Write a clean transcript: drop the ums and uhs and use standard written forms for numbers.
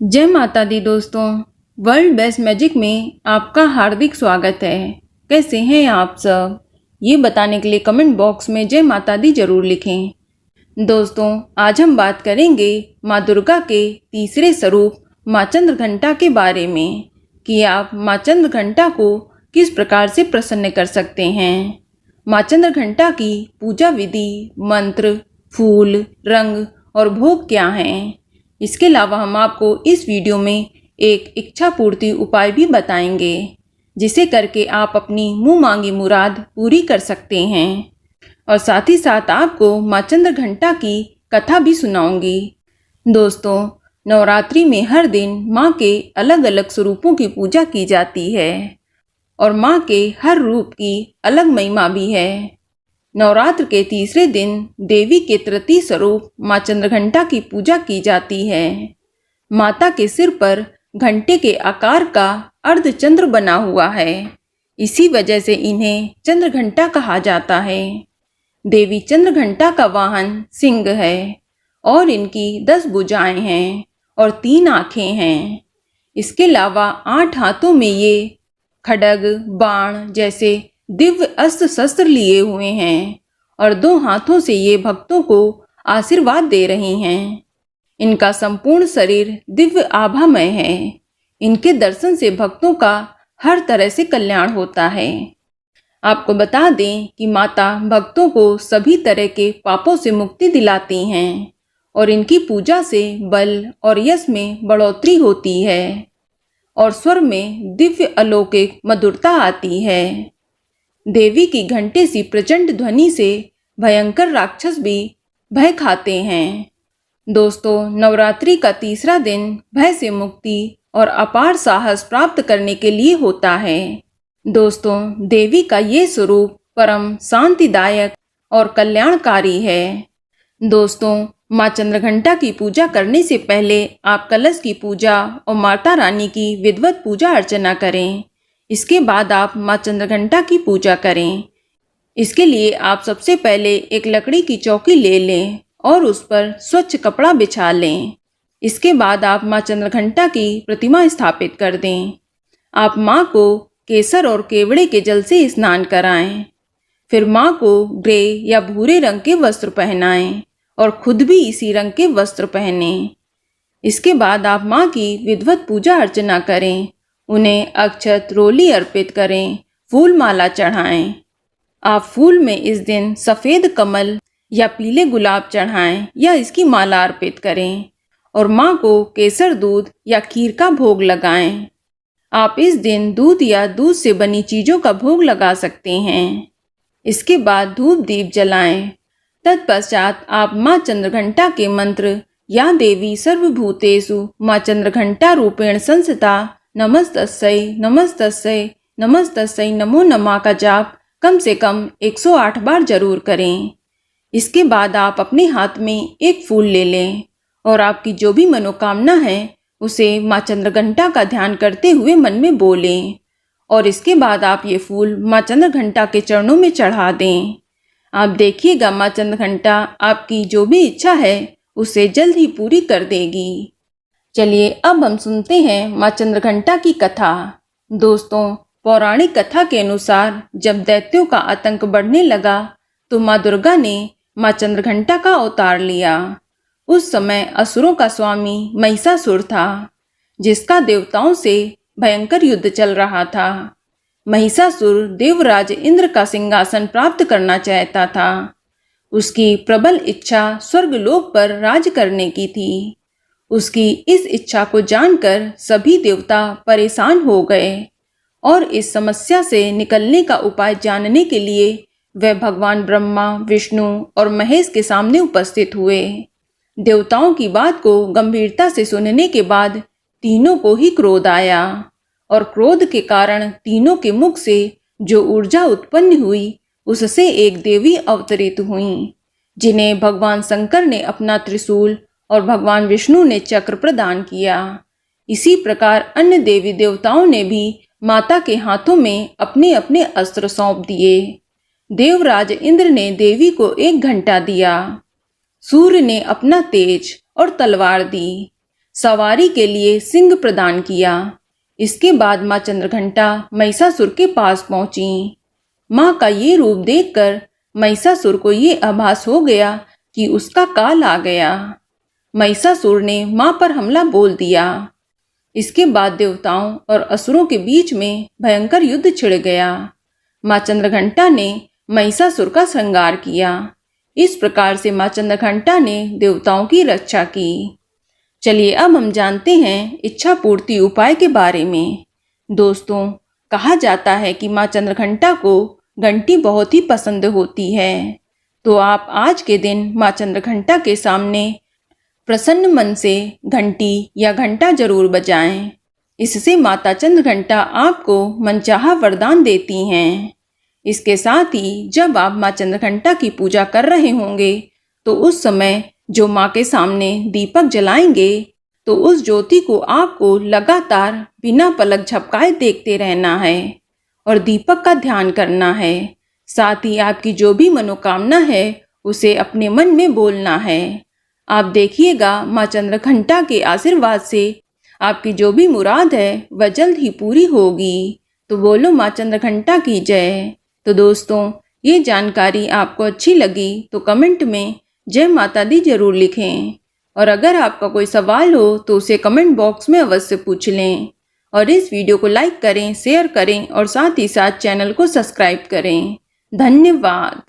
जय माता दी दोस्तों। वर्ल्ड बेस्ट मैजिक में आपका हार्दिक स्वागत है। कैसे हैं आप सब, ये बताने के लिए कमेंट बॉक्स में जय माता दी जरूर लिखें। दोस्तों, आज हम बात करेंगे माँ दुर्गा के तीसरे स्वरूप माँ चंद्रघंटा के बारे में कि आप माँ चंद्रघंटा को किस प्रकार से प्रसन्न कर सकते हैं। माँ चंद्रघंटा की पूजा विधि, मंत्र, फूल, रंग और भोग क्या हैं। इसके अलावा हम आपको इस वीडियो में एक इच्छा पूर्ति उपाय भी बताएंगे जिसे करके आप अपनी मुंह मांगी मुराद पूरी कर सकते हैं। और साथ ही साथ आपको माँ चंद्रघंटा की कथा भी सुनाऊंगी। दोस्तों, नवरात्रि में हर दिन माँ के अलग अलग स्वरूपों की पूजा की जाती है और माँ के हर रूप की अलग महिमा भी है। नवरात्र के तीसरे दिन देवी के तृतीय स्वरूप माँ चंद्रघंटा की पूजा की जाती है। माता के सिर पर घंटे के आकार का अर्धचंद्र बना हुआ है, इसी वजह से इन्हें चंद्रघंटा कहा जाता है। देवी चंद्रघंटा का वाहन सिंह है और इनकी 10 भुजाएं हैं और 3 आँखें हैं। इसके अलावा 8 हाथों में ये खड्ग, बाण जैसे दिव्य अस्त्र शस्त्र लिए हुए हैं और 2 हाथों से ये भक्तों को आशीर्वाद दे रही हैं। इनका संपूर्ण शरीर दिव्य आभामय है। इनके दर्शन से भक्तों का हर तरह से कल्याण होता है। आपको बता दें कि माता भक्तों को सभी तरह के पापों से मुक्ति दिलाती हैं और इनकी पूजा से बल और यश में बढ़ोतरी होती है और स्वर में दिव्य अलौकिक मधुरता आती है। देवी की घंटे सी प्रचंड ध्वनि से भयंकर राक्षस भी भय खाते हैं। दोस्तों, नवरात्रि का तीसरा दिन भय से मुक्ति और अपार साहस प्राप्त करने के लिए होता है। दोस्तों, देवी का ये स्वरूप परम शांतिदायक और कल्याणकारी है। दोस्तों, माँ चंद्रघंटा की पूजा करने से पहले आप कलश की पूजा और माता रानी की विधिवत पूजा अर्चना करें। इसके बाद आप माँ चंद्रघंटा की पूजा करें। इसके लिए आप सबसे पहले एक लकड़ी की चौकी ले लें और उस पर स्वच्छ कपड़ा बिछा लें। इसके बाद आप माँ चंद्रघंटा की प्रतिमा स्थापित कर दें। आप माँ को केसर और केवड़े के जल से स्नान कराएं। फिर माँ को ग्रे या भूरे रंग के वस्त्र पहनाएं और खुद भी इसी रंग के वस्त्र पहने। इसके बाद आप माँ की विधिवत पूजा अर्चना करें। उन्हें अक्षत रोली अर्पित करें, फूल माला चढ़ाएं। आप फूल में इस दिन सफ़ेद कमल या पीले गुलाब चढ़ाएं या इसकी माला अर्पित करें और माँ को केसर दूध या खीर का भोग लगाएं। आप इस दिन दूध या दूध से बनी चीज़ों का भोग लगा सकते हैं। इसके बाद धूप दीप जलाएं। तत्पश्चात आप माँ चंद्रघंटा के मंत्र या देवी सर्वभूतेषु माँ चंद्रघंटा रूपेण संस्थिता नमस्तस्यै नमस्तस्यै नमस्तस्यै नमो नमः का जाप कम से कम 108 बार जरूर करें। इसके बाद आप अपने हाथ में एक फूल ले लें और आपकी जो भी मनोकामना है उसे माँ चंद्रघंटा का ध्यान करते हुए मन में बोलें और इसके बाद आप ये फूल माँ चंद्रघंटा के चरणों में चढ़ा दें। आप देखिएगा माँ चंद्रघंटा आपकी जो भी इच्छा है उसे जल्द ही पूरी कर देगी। चलिए अब हम सुनते हैं माँ चंद्रघंटा की कथा। दोस्तों, पौराणिक कथा के अनुसार जब दैत्यों का आतंक बढ़ने लगा तो माँ दुर्गा ने माँ चंद्रघंटा का अवतार लिया। उस समय असुरों का स्वामी महिषासुर था, जिसका देवताओं से भयंकर युद्ध चल रहा था। महिषासुर देवराज इंद्र का सिंहासन प्राप्त करना चाहता था। उसकी प्रबल इच्छा स्वर्गलोक पर राज करने की थी। उसकी इस इच्छा को जानकर सभी देवता परेशान हो गए और इस समस्या से निकलने का उपाय जानने के लिए वह भगवान ब्रह्मा, विष्णु और महेश के सामने उपस्थित हुए। देवताओं की बात को गंभीरता से सुनने के बाद तीनों को ही क्रोध आया और क्रोध के कारण तीनों के मुख से जो ऊर्जा उत्पन्न हुई उससे एक देवी अवतरित हुई, जिन्हें भगवान शंकर ने अपना त्रिशूल और भगवान विष्णु ने चक्र प्रदान किया। इसी प्रकार अन्य देवी देवताओं ने भी माता के हाथों में अपने अपने अस्त्र सौंप दिए। देवराज इंद्र ने देवी को 1 घंटा दिया। सूर्य ने अपना तेज और तलवार दी। सवारी के लिए सिंह प्रदान किया। इसके बाद माँ चंद्रघंटा महिषासुर के पास पहुंची। माँ का ये रूप देखकर महिषासुर को ये आभास हो गया कि उसका काल आ गया। महिषासुर ने माँ पर हमला बोल दिया। इसके बाद देवताओं और असुरों के बीच में भयंकर युद्ध छिड़ गया। माँ चंद्रघंटा ने महिषासुर का श्रृंगार किया। इस प्रकार से माँ चंद्रघंटा ने देवताओं की रक्षा की। चलिए अब हम जानते हैं इच्छा पूर्ति उपाय के बारे में। दोस्तों, कहा जाता है कि माँ चंद्रघंटा को घंटी बहुत ही पसंद होती है। तो आप आज के दिन माँ चंद्रघंटा के सामने प्रसन्न मन से घंटी या घंटा जरूर बजाएं। इससे माता चंद्रघंटा आपको मनचाहा वरदान देती हैं। इसके साथ ही जब आप माँ चंद्रघंटा की पूजा कर रहे होंगे तो उस समय जो माँ के सामने दीपक जलाएंगे तो उस ज्योति को आपको लगातार बिना पलक झपकाए देखते रहना है और दीपक का ध्यान करना है। साथ ही आपकी जो भी मनोकामना है उसे अपने मन में बोलना है। आप देखिएगा माँ चंद्रघंटा के आशीर्वाद से आपकी जो भी मुराद है वह जल्द ही पूरी होगी। तो बोलो माँ चंद्रघंटा की जय। तो दोस्तों, ये जानकारी आपको अच्छी लगी तो कमेंट में जय माता दी जरूर लिखें। और अगर आपका कोई सवाल हो तो उसे कमेंट बॉक्स में अवश्य पूछ लें। और इस वीडियो को लाइक करें, शेयर करें और साथ ही साथ चैनल को सब्सक्राइब करें। धन्यवाद।